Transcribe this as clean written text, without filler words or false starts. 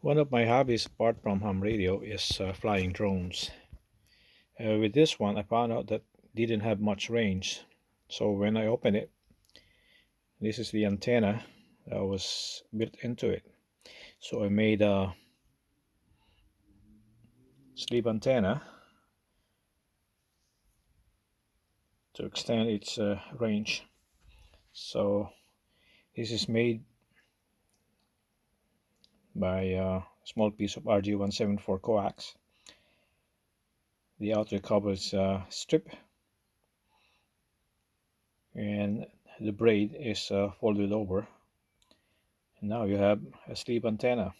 One of my hobbies apart from ham radio is flying drones. With this one, I found out that didn't have much range. So when I open it, this is the antenna that was built into it. So I made a sleeve antenna to extend its range. So this is made by a small piece of RG174 coax. The outer covers strip, and the braid is folded over. And now you have a sleeve antenna.